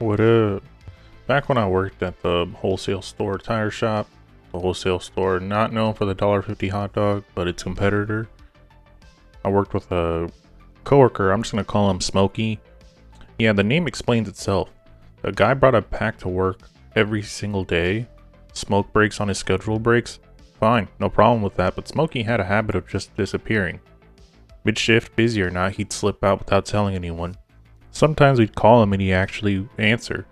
What back when I worked at the wholesale store tire shop, the wholesale store not known for the $1.50 hot dog, but its competitor, I worked with a coworker. I'm just gonna call him Smokey. Yeah, the name explains itself. The guy brought a pack to work every single day. Smoke breaks on his scheduled breaks. Fine, no problem with that, but Smokey had a habit of just disappearing. Mid-shift, busy or not, he'd slip out without telling anyone. Sometimes we'd call him and he'd actually answer,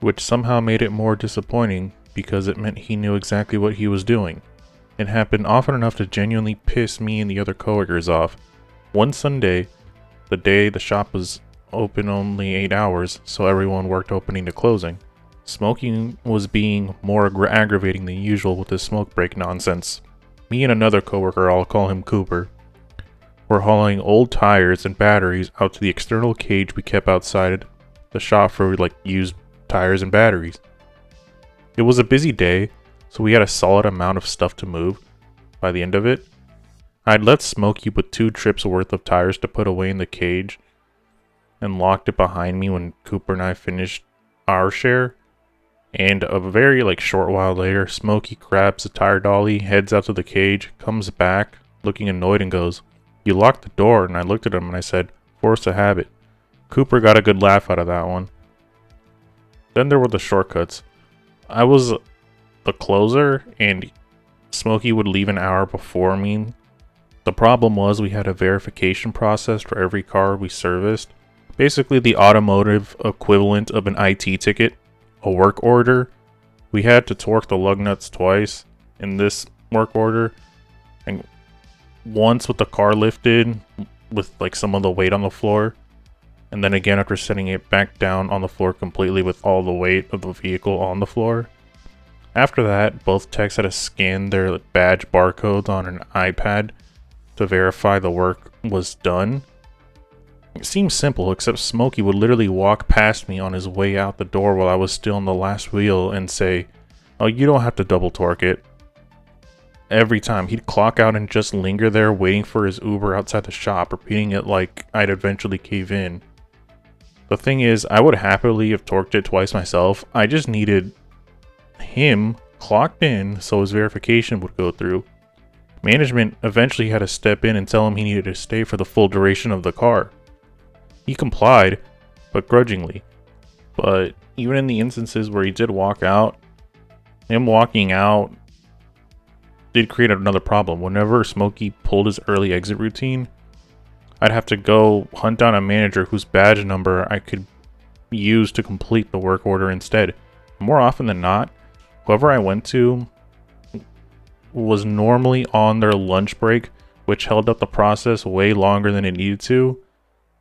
which somehow made it more disappointing because it meant he knew exactly what he was doing. It happened often enough to genuinely piss me and the other coworkers off. One Sunday, the day the shop was open only 8 hours, so everyone worked opening to closing, Smokey was being more aggravating than usual with his smoke break nonsense. Me and another coworker, I'll call him Cooper, were hauling old tires and batteries out to the external cage we kept outside the shop for used tires and batteries. It was a busy day, so we had a solid amount of stuff to move. By the end of it, I'd left Smokey with 2 trips worth of tires to put away in the cage and locked it behind me when Cooper and I finished our share. And a very short while later, Smokey grabs the tire dolly, heads out to the cage, comes back looking annoyed and goes, "You locked the door," and I looked at him and I said, "Force a habit." Cooper got a good laugh out of that one. Then there were the shortcuts. I was the closer and Smokey would leave an hour before me. The problem was we had a verification process for every car we serviced. Basically the automotive equivalent of an IT ticket, a work order. We had to torque the lug nuts twice in this work order, and once with the car lifted with some of the weight on the floor, and then again after setting it back down on the floor completely with all the weight of the vehicle on the floor. After that, both techs had to scan their badge barcodes on an iPad to verify the work was done. It seemed simple, except Smokey would literally walk past me on his way out the door while I was still on the last wheel and say, "Oh, you don't have to double torque it." Every time, he'd clock out and just linger there waiting for his Uber outside the shop, repeating it like I'd eventually cave in. The thing is, I would happily have torqued it twice myself. I just needed him clocked in so his verification would go through. Management eventually had to step in and tell him he needed to stay for the full duration of the car. He complied, but grudgingly. But even in the instances where he did walk out, him walking out did create another problem. Whenever Smokey pulled his early exit routine, I'd have to go hunt down a manager whose badge number I could use to complete the work order instead. More often than not, whoever I went to was normally on their lunch break, which held up the process way longer than it needed to.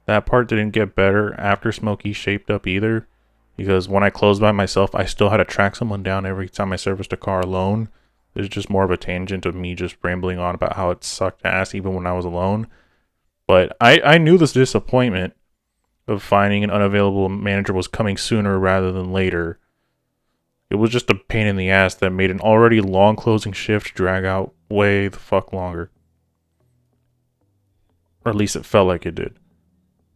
That part didn't get better after Smokey shaped up either, because when I closed by myself, I still had to track someone down every time I serviced a car alone. It's just more of a tangent of me just rambling on about how it sucked ass even when I was alone. But I knew this disappointment of finding an unavailable manager was coming sooner rather than later. It was just a pain in the ass that made an already long closing shift drag out way the fuck longer. Or at least it felt like it did.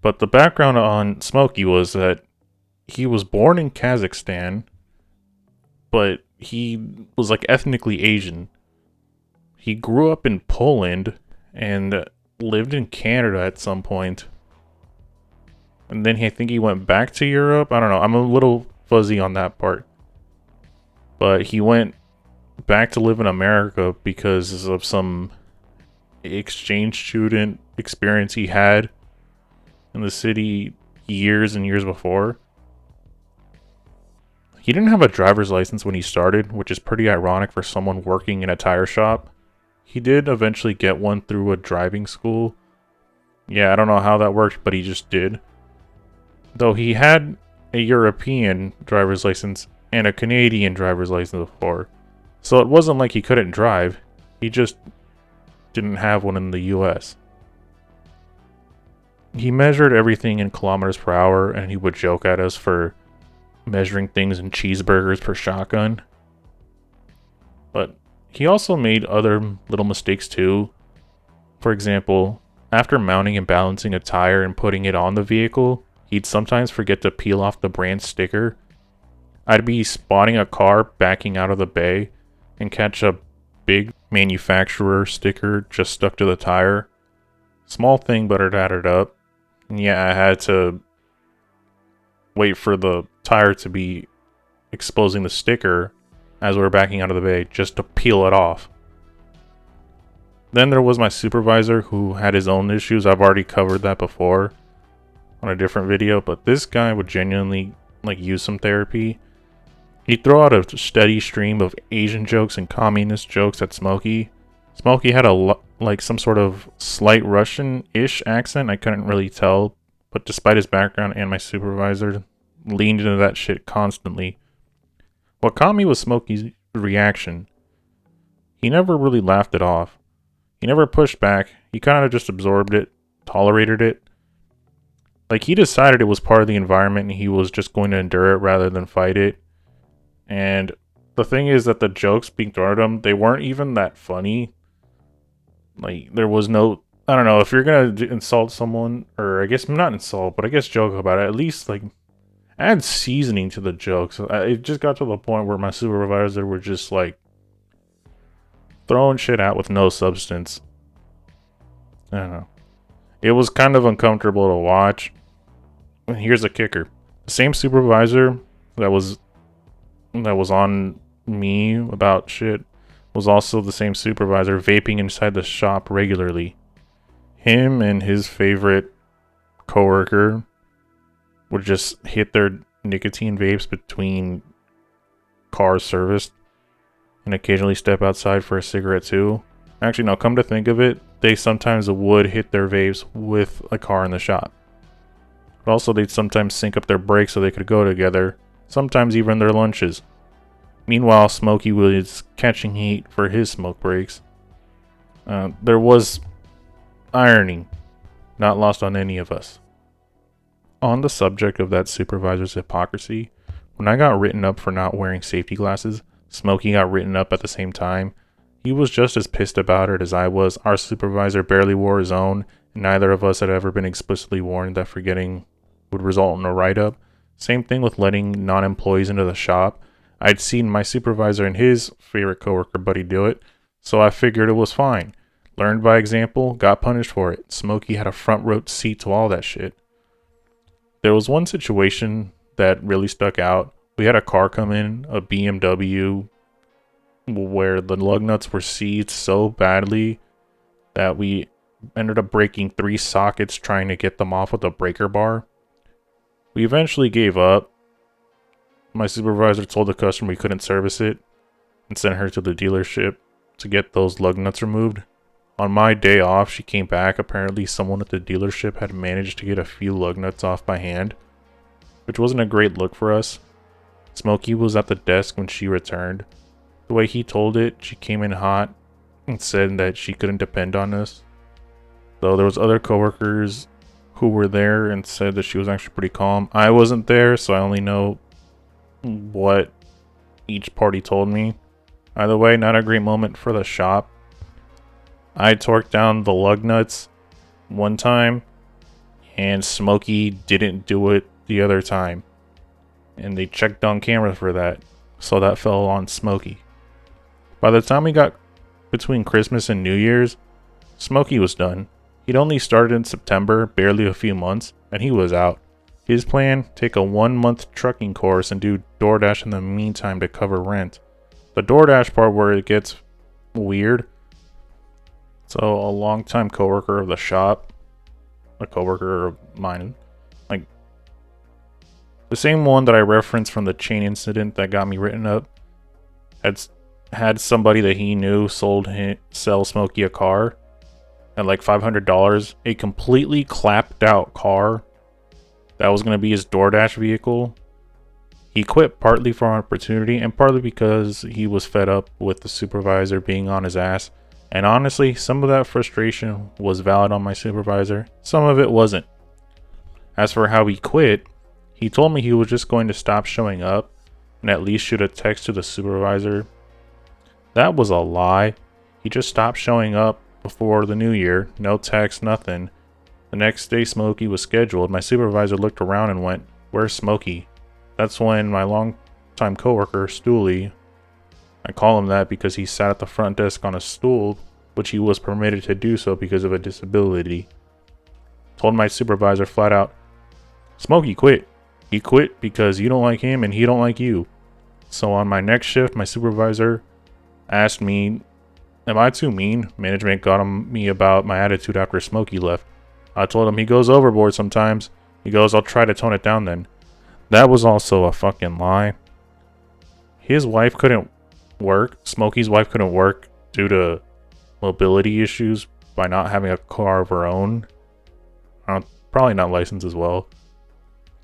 But the background on Smokey was that he was born in Kazakhstan, but he was ethnically Asian. He grew up in Poland and lived in Canada at some point. And then I think he went back to Europe. I don't know. I'm a little fuzzy on that part. But he went back to live in America because of some exchange student experience he had in the city years and years before. He didn't have a driver's license when he started, which is pretty ironic for someone working in a tire shop. He did eventually get one through a driving school. Yeah, I don't know how that worked, but he just did. Though he had a European driver's license and a Canadian driver's license before. So it wasn't like he couldn't drive. He just didn't have one in the US. He measured everything in kilometers per hour, and he would joke at us for measuring things in cheeseburgers per shotgun. But he also made other little mistakes too. For example, after mounting and balancing a tire and putting it on the vehicle, he'd sometimes forget to peel off the brand sticker. I'd be spotting a car backing out of the bay and catch a big manufacturer sticker just stuck to the tire. Small thing, but it added up. And yeah, I had to wait for the tire to be exposing the sticker as we were backing out of the bay just to peel it off. Then there was my supervisor who had his own issues. I've already covered that before on a different video, but this guy would genuinely use some therapy. He'd throw out a steady stream of Asian jokes and communist jokes at Smokey. Smokey had some sort of slight Russian-ish accent. I couldn't really tell, but despite his background and my supervisor leaned into that shit constantly. What caught me was Smokey's reaction. He never really laughed it off. He never pushed back. He kind of just absorbed it, tolerated it. Like, he decided it was part of the environment and he was just going to endure it rather than fight it. And the thing is that the jokes being thrown at him, they weren't even that funny. Like, there was no, I don't know, if you're going to insult someone, or I guess not insult, but I guess joke about it, at least like add seasoning to the jokes. It just got to the point where my supervisor were just like throwing shit out with no substance. I don't know. It was kind of uncomfortable to watch. And here's a kicker. The same supervisor that was on me about shit was also the same supervisor vaping inside the shop regularly. Him and his favorite coworker would just hit their nicotine vapes between cars serviced and occasionally step outside for a cigarette too. Actually, no, come to think of it, they sometimes would hit their vapes with a car in the shop. But also they'd sometimes sync up their brakes so they could go together, sometimes even their lunches. Meanwhile, Smokey was catching heat for his smoke breaks. There was irony, not lost on any of us. On the subject of that supervisor's hypocrisy, when I got written up for not wearing safety glasses, Smokey got written up at the same time. He was just as pissed about it as I was. Our supervisor barely wore his own, and neither of us had ever been explicitly warned that forgetting would result in a write-up. Same thing with letting non-employees into the shop. I'd seen my supervisor and his favorite coworker buddy do it, so I figured it was fine. Learned by example, got punished for it. Smokey had a front row seat to all that shit. There was one situation that really stuck out. We had a car come in, a BMW, where the lug nuts were seized so badly that we ended up breaking 3 sockets trying to get them off with a breaker bar. We eventually gave up. My supervisor told the customer we couldn't service it and sent her to the dealership to get those lug nuts removed. On my day off, she came back. Apparently, someone at the dealership had managed to get a few lug nuts off by hand, which wasn't a great look for us. Smokey was at the desk when she returned. The way he told it, she came in hot and said that she couldn't depend on us. Though there was other coworkers who were there and said that she was actually pretty calm. I wasn't there, so I only know what each party told me. Either way, not a great moment for the shop. I torqued down the lug nuts one time, and Smokey didn't do it the other time. And they checked on camera for that, so that fell on Smokey. By the time we got between Christmas and New Year's, Smokey was done. He'd only started in September, barely a few months, and he was out. His plan, take a 1-month trucking course and do DoorDash in the meantime to cover rent. The DoorDash part where it gets weird. So a longtime coworker of the shop, a coworker of mine, like the same one that I referenced from the chain incident that got me written up, had somebody that he knew sell Smokey a car at like $500, a completely clapped out car that was going to be his DoorDash vehicle. He quit partly for opportunity and partly because he was fed up with the supervisor being on his ass. And honestly, some of that frustration was valid on my supervisor. Some of it wasn't. As for how he quit, he told me he was just going to stop showing up and at least shoot a text to the supervisor. That was a lie. He just stopped showing up before the new year. No text, nothing. The next day Smokey was scheduled. My supervisor looked around and went, "Where's Smokey?" That's when my longtime coworker, Stooley, I call him that because he sat at the front desk on a stool, which he was permitted to do so because of a disability, told my supervisor flat out, "Smokey quit. He quit because you don't like him and he don't like you." So on my next shift, my supervisor asked me, "Am I too mean?" Management got on me about my attitude after Smokey left. I told him he goes overboard sometimes. He goes, "I'll try to tone it down then." That was also a fucking lie. His wife couldn't work. Smokey's wife couldn't work due to mobility issues by not having a car of her own. Probably not licensed as well.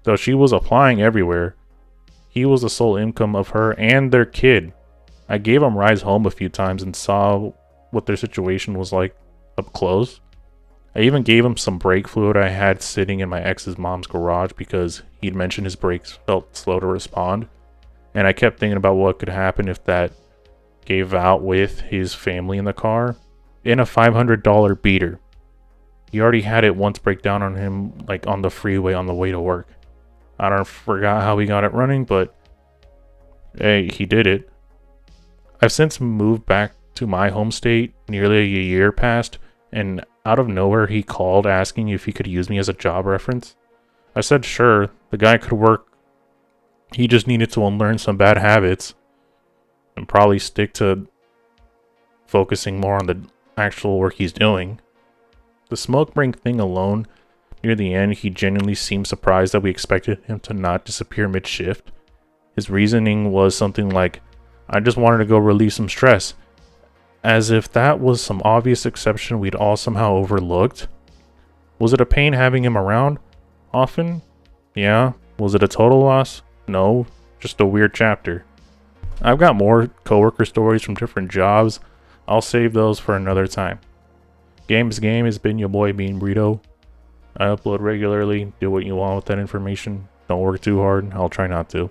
So she was applying everywhere. He was the sole income of her and their kid. I gave him rides home a few times and saw what their situation was like up close. I even gave him some brake fluid I had sitting in my ex's mom's garage because he'd mentioned his brakes felt slow to respond. And I kept thinking about what could happen if that gave out with his family in the car. In a $500 beater. He already had it once break down on him, like on the freeway on the way to work. I don't forgot how he got it running, but hey, he did it. I've since moved back to my home state. Nearly a year passed, and out of nowhere he called asking if he could use me as a job reference. I said sure, the guy could work. He just needed to unlearn some bad habits and probably stick to focusing more on the actual work he's doing. The smoke break thing alone, near the end, he genuinely seemed surprised that we expected him to not disappear mid-shift. His reasoning was something like, "I just wanted to go relieve some stress," as if that was some obvious exception we'd all somehow overlooked. Was it a pain having him around? Often? Yeah. Was it a total loss? No. Just a weird chapter. I've got more coworker stories from different jobs. I'll save those for another time. Game is game has been your boy Bean Burrito. I upload regularly. Do what you want with that information. Don't work too hard. I'll try not to.